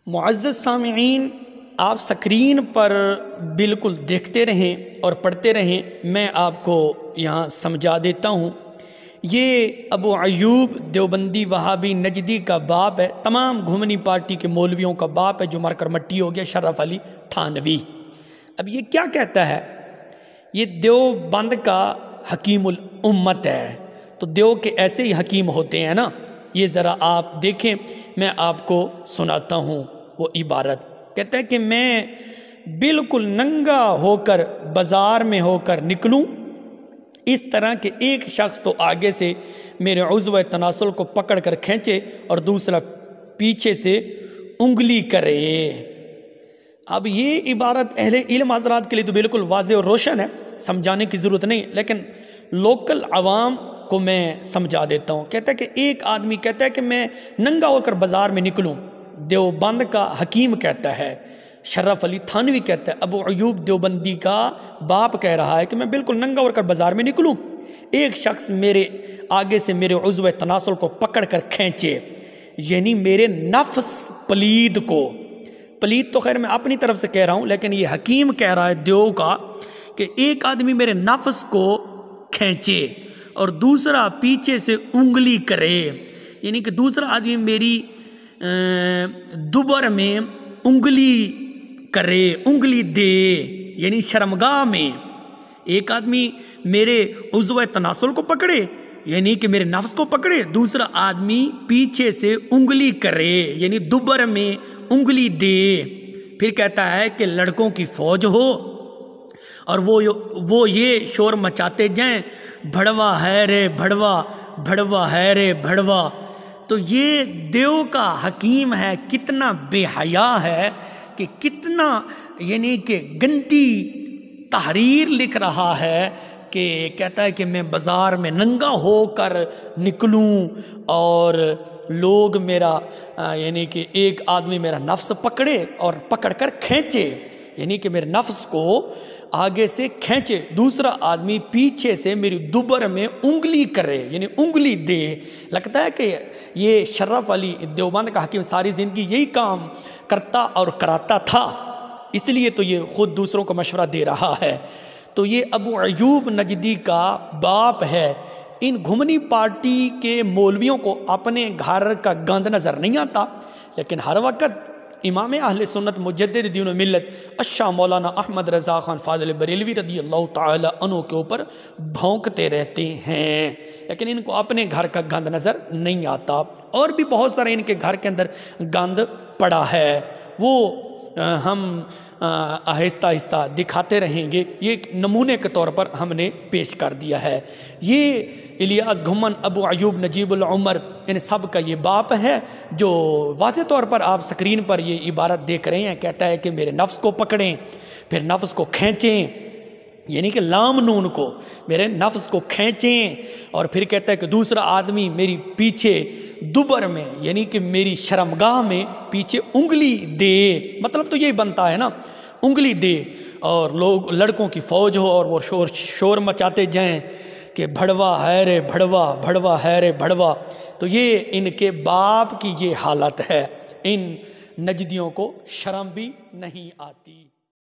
معزز سامعین، آپ سکرین پر بالکل دیکھتے رہیں اور پڑھتے رہیں، میں آپ کو یہاں سمجھا دیتا ہوں۔ یہ ابو ایوب دیوبندی وہابی نجدی کا باپ ہے، تمام گھمنی پارٹی کے مولویوں کا باپ ہے جو مر کر مٹی ہو گیا، شرف علی تھانوی۔ اب یہ کیا کہتا ہے؟ یہ دیوبند کا حکیم الامت ہے، تو دیو کے ایسے ہی حکیم ہوتے ہیں نا۔ یہ ذرا آپ دیکھیں، میں آپ کو سناتا ہوں وہ عبارت۔ کہتا ہے کہ میں بالکل ننگا ہو کر بازار میں ہو کر نکلوں، اس طرح کہ ایک شخص تو آگے سے میرے عضو تناسل کو پکڑ کر کھینچے اور دوسرا پیچھے سے انگلی کرے۔ اب یہ عبارت اہل علم حضرات کے لیے تو بالکل واضح اور روشن ہے، سمجھانے کی ضرورت نہیں، لیکن لوکل عوام کو میں سمجھا دیتا ہوں۔ کہتا ہے کہ ایک آدمی کہتا ہے کہ میں ننگا ہو کر بازار میں نکلوں، دیوبند کا حکیم کہتا ہے، شرف علی تھانوی کہتا ہے، ابو ایوب دیوبندی کا باپ کہہ رہا ہے کہ میں بالکل ننگا ہو کر بازار میں نکلوں، ایک شخص میرے آگے سے میرے عضو تناسل کو پکڑ کر کھینچے، یعنی میرے نفس پلید کو، پلید تو خیر میں اپنی طرف سے کہہ رہا ہوں، لیکن یہ حکیم کہہ رہا ہے دیو کا کہ ایک آدمی میرے نفس کو کھینچے اور دوسرا پیچھے سے انگلی کرے، یعنی کہ دوسرا آدمی میری دوبر میں انگلی کرے، انگلی دے، یعنی شرمگاہ میں۔ ایک آدمی میرے عضو تناسل کو پکڑے، یعنی کہ میرے نفس کو پکڑے، دوسرا آدمی پیچھے سے انگلی کرے، یعنی دوبر میں انگلی دے۔ پھر کہتا ہے کہ لڑکوں کی فوج ہو اور وہ یہ شور مچاتے جائیں، بھڑوا ہے رے بھڑوا، بھڑوا ہے رے بھڑوا۔ تو یہ دیو کا حکیم ہے، کتنا بے حیا ہے کہ کتنا یعنی کہ گندی تحریر لکھ رہا ہے، کہ کہتا ہے کہ میں بازار میں ننگا ہو کر نکلوں اور لوگ میرا یعنی کہ ایک آدمی میرا نفس پکڑے اور پکڑ کر کھینچے، یعنی کہ میرے نفس کو آگے سے کھینچے، دوسرا آدمی پیچھے سے میری دوبر میں انگلی کرے، یعنی انگلی دے۔ لگتا ہے کہ یہ شرف علی دیوبند کا حکیم ساری زندگی یہی کام کرتا اور کراتا تھا، اس لیے تو یہ خود دوسروں کو مشورہ دے رہا ہے۔ تو یہ ابو ایوب نجدی کا باپ ہے۔ ان گھمنی پارٹی کے مولویوں کو اپنے گھر کا گند نظر نہیں آتا، لیکن ہر وقت امام اہل سنت مجدد دین و ملت الشاہ مولانا احمد رضا خان فاضل بریلوی رضی اللہ تعالی عنہ کے اوپر بھونکتے رہتے ہیں، لیکن ان کو اپنے گھر کا گند نظر نہیں آتا۔ اور بھی بہت سارے ان کے گھر کے اندر گند پڑا ہے، وہ ہم آہستہ آہستہ دکھاتے رہیں گے، یہ ایک نمونے کے طور پر ہم نے پیش کر دیا ہے۔ یہ الیاس گھمن ابو ایوب نجیب العمر ان سب کا یہ باپ ہے، جو واضح طور پر آپ سکرین پر یہ عبارت دیکھ رہے ہیں۔ کہتا ہے کہ میرے نفس کو پکڑیں، پھر نفس کو کھینچیں، یعنی کہ لام نون کو، میرے نفس کو کھینچیں، اور پھر کہتا ہے کہ دوسرا آدمی میری پیچھے دوبر میں یعنی کہ میری شرمگاہ میں پیچھے انگلی دے۔ مطلب تو یہی بنتا ہے نا، انگلی دے، اور لوگ لڑکوں کی فوج ہو اور وہ شور مچاتے جائیں کہ بھڑوا ہے رے بھڑوا، بھڑوا ہے رے بھڑوا۔ تو یہ ان کے باپ کی یہ حالت ہے، ان نجدیوں کو شرم بھی نہیں آتی۔